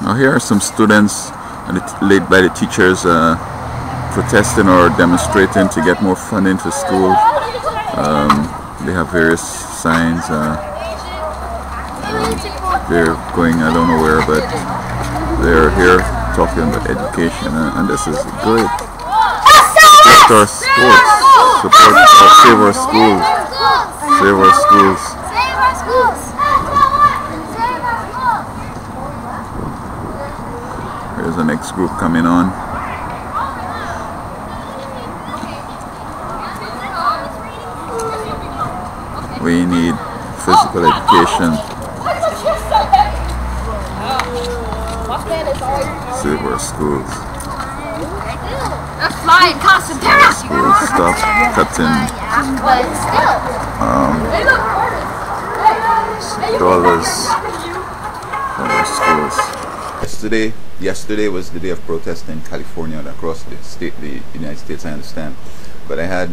Now here are some students led by the teachers protesting or demonstrating to get more funding for schools. They have various signs. They're going, I don't know where, but they're here talking about education, and this is great. Support our sports, save our schools, save our schools. Here's the next group coming on. We need physical education. Save our schools. That's flying concentration. Schools, stop cutting dollars for our schools. Yesterday was the day of protest in California and across the United States, I understand. But I had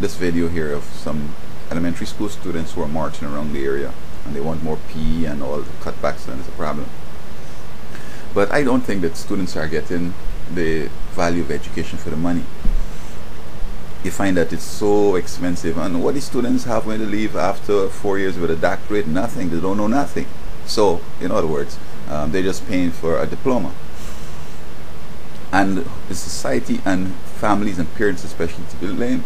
this video here of some elementary school students who are marching around the area, and they want more PE and all the cutbacks, and it's a problem. But I don't think that students are getting the value of education for the money. You find that it's so expensive, and what the students have when they leave after 4 years with a doctorate? Nothing. They don't know nothing. So, in other words, they're just paying for a diploma. And the society and families and parents especially to be blamed.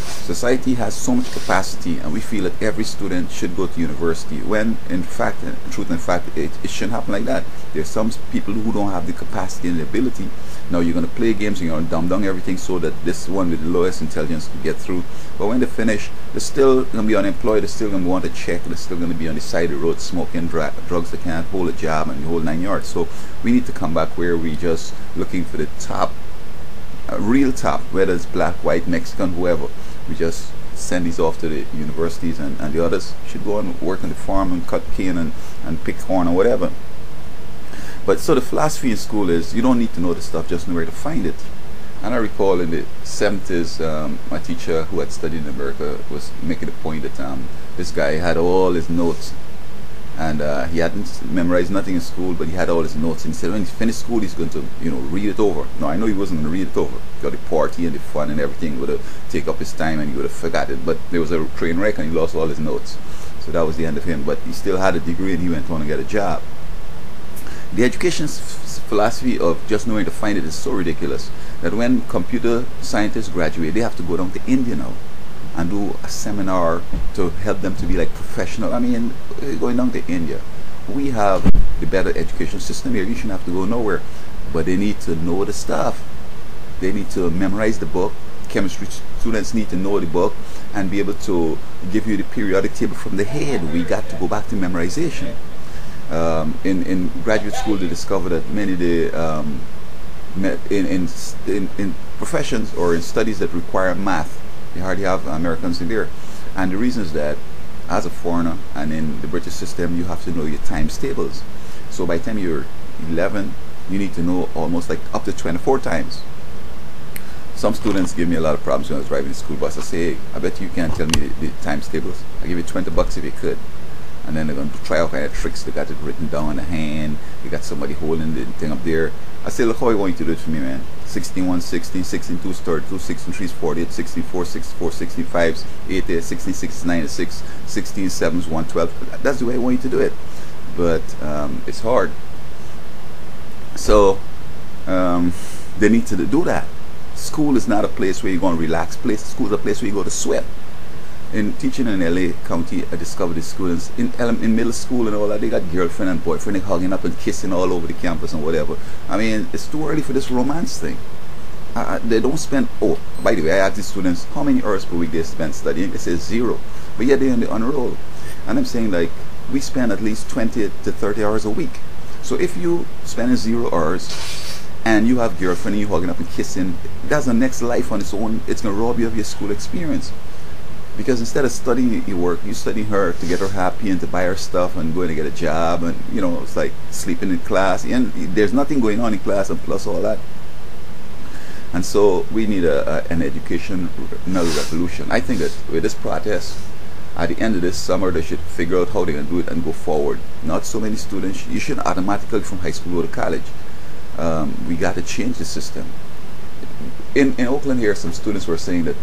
Society has so much capacity, and we feel that every student should go to university, when in fact, in truth and fact, it shouldn't happen like that. There's some people who don't have the capacity and the ability. Now you're going to play games and you're going to dumb down everything so that this one with the lowest intelligence can get through. But when they finish, they're still going to be unemployed, they're still going to want a check, they're still going to be on the side of the road smoking drugs, they can't hold a job and the whole 9 yards. So we need to come back where we just looking for the top, real top, whether it's black, white, Mexican, whoever. We just send these off to the universities, and the others should go and work on the farm and cut cane and pick corn or whatever. But so the philosophy in school is you don't need to know the stuff, just know where to find it. And I recall in the 70s, my teacher who had studied in America was making the point that this guy had all his notes, and he hadn't memorized nothing in school, but he had all his notes, and he said when he finished school he's going to, you know, read it over. No, I know he wasn't going to read it over. Got the party and the fun and everything would have taken up his time, and he would have forgot it. But there was a train wreck and he lost all his notes, so that was the end of him. But he still had a degree and he went on to get a job. The education philosophy of just knowing to find it is so ridiculous that when computer scientists graduate, they have to go down to India now and do a seminar to help them to be like professional. I mean, going down to India, we have the better education system here. You shouldn't have to go nowhere, but they need to know the stuff. They need to memorize the book. Chemistry students need to know the book and be able to give you the periodic table from the head. We got to go back to memorization. In graduate school, they discovered that many of the in professions or in studies that require math, they hardly have Americans in there. And the reason is that as a foreigner and in the British system, you have to know your times tables. So by the time you're 11, you need to know almost like up to 24 times. Some students give me a lot of problems when I was driving the school bus. I say, hey, I bet you can't tell me the times tables. I'll give you $20 if you could. And then they're going to try all kind of tricks. They got it written down in the hand. They got somebody holding the thing up there. I say, look how you want to do it for me, man. 16 1 16, 16 2 32, 16 3 48, 16 4 64, 16 5 8 8, 16 6 9 6, 16 7 1 12. That's the way I want you to do it. But it's hard. So they need to do that. School is not a place where you're going to relax. School is a place where you go to sweat. In teaching in LA County, I discovered the students in middle school and all that, they got girlfriend and boyfriend, they hugging up and kissing all over the campus and whatever. I mean, it's too early for this romance thing. They don't spend, oh, by the way, I asked the students how many hours per week they spend studying. They say 0, but yet they're on the honor roll. And I'm saying, like, we spend at least 20 to 30 hours a week. So if you spend 0 hours and you have girlfriend and you hugging up and kissing, that's the next life on its own. It's going to rob you of your school experience. Because instead of studying your work, you study her to get her happy and to buy her stuff and going to get a job, and you know, it's like sleeping in class and there's nothing going on in class, and plus all that. And so we need an educational revolution. I think that with this protest, At the end of this summer, they should figure out how they're going to do it and go forward. Not so many students. You shouldn't automatically from high school go to college. We got to change the system. In Oakland here, some students were saying that,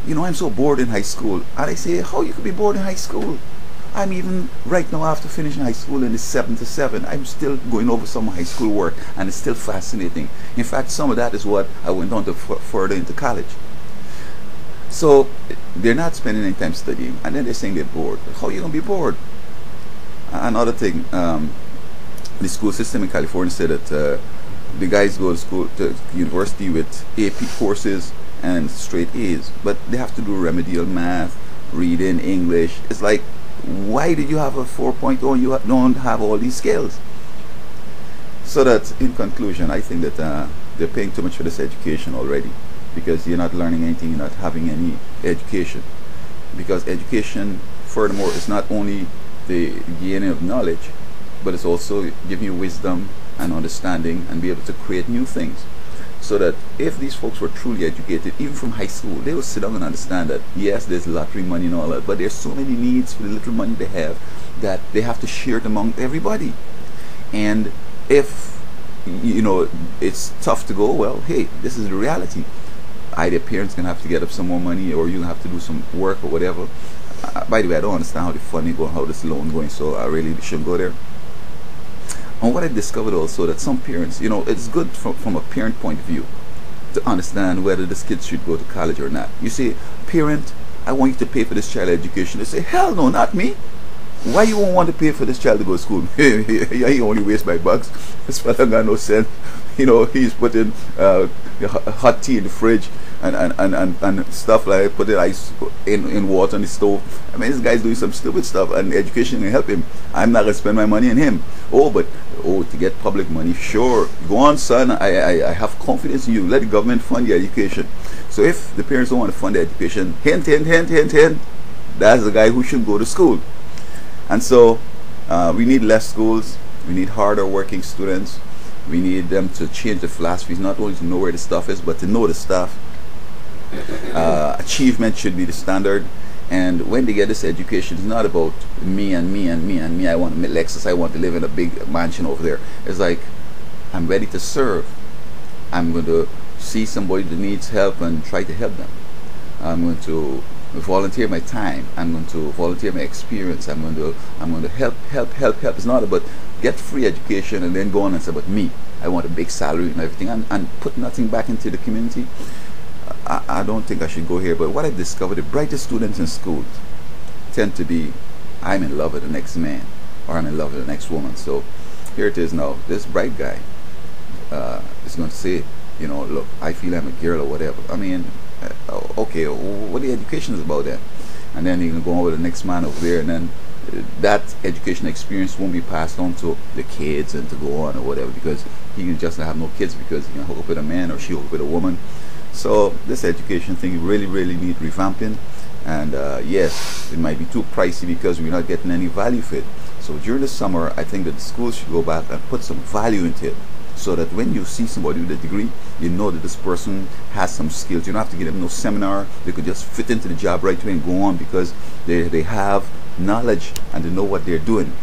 I'm so bored in high school. And I say, how you could be bored in high school? I'm even right now after finishing high school in the 7 to 7. I'm still going over some high school work, and it's still fascinating. In fact, some of that is what I went on to further into college. So they're not spending any time studying, and then they're saying they're bored. How are you going to be bored? Another thing, the school system in California said that the guys go to school, to university with AP courses and straight A's, but they have to do remedial math, reading, English. It's like, why did you have a 4.0 and you don't have all these skills? So that, in conclusion, I think that they're paying too much for this education already, because you're not learning anything, you're not having any education. Because education, furthermore, is not only the gaining of knowledge, but it's also giving you wisdom and understanding and be able to create new things. So that if these folks were truly educated, even from high school, they will sit down and understand that, yes, there's lottery money and all that, but there's so many needs for the little money they have that they have to share it among everybody. And if, it's tough to go, well, hey, this is the reality. Either parents going to have to get up some more money, or you're going to have to do some work or whatever. By the way, I don't understand how the funding going, how this loan going, so I really shouldn't go there. And what I discovered also, that some parents, it's good from a parent point of view to understand whether this kid should go to college or not. You say, parent, I want you to pay for this child education. They say, hell no, not me. Why you won't want to pay for this child to go to school? He only wastes my bucks. This fella got no sense. He's putting hot tea in the fridge and stuff like that, put the ice in water on the stove. I mean, this guy's doing some stupid stuff, and education can help him. I'm not going to spend my money on him. To get public money, sure. Go on, son. I have confidence in you. Let the government fund your education. So if the parents don't want to fund the education, hint, that's the guy who should go to school. And so we need less schools. We need harder working students. We need them to change the philosophies, not only to know where the stuff is, but to know the stuff. Achievement should be the standard. And when they get this education, it's not about me and me and me and me. I want a Lexus. I want to live in a big mansion over there. It's like, I'm ready to serve. I'm going to see somebody that needs help and try to help them. I'm going to volunteer my time. I'm going to volunteer my experience. I'm going to help. It's not about get free education and then go on and say, but me, I want a big salary and everything, and put nothing back into the community. I don't think I should go here, but what I've discovered, the brightest students in schools tend to be, I'm in love with the next man, or I'm in love with the next woman. So here it is now. This bright guy is going to say, look, I feel I'm a girl or whatever. I mean, okay, what the education is about then? And then you can go over to the next man over there, and then that education experience won't be passed on to the kids and to go on or whatever, because he can just not have no kids because he can hook up with a man or she hook up with a woman. So this education thing really need revamping, and yes, it might be too pricey because we're not getting any value for it. So during the summer, I think that the schools should go back and put some value into it, so that when you see somebody with a degree, you know that this person has some skills. You don't have to give them no seminar. They could just fit into the job right away and go on, because they have knowledge and they know what they're doing.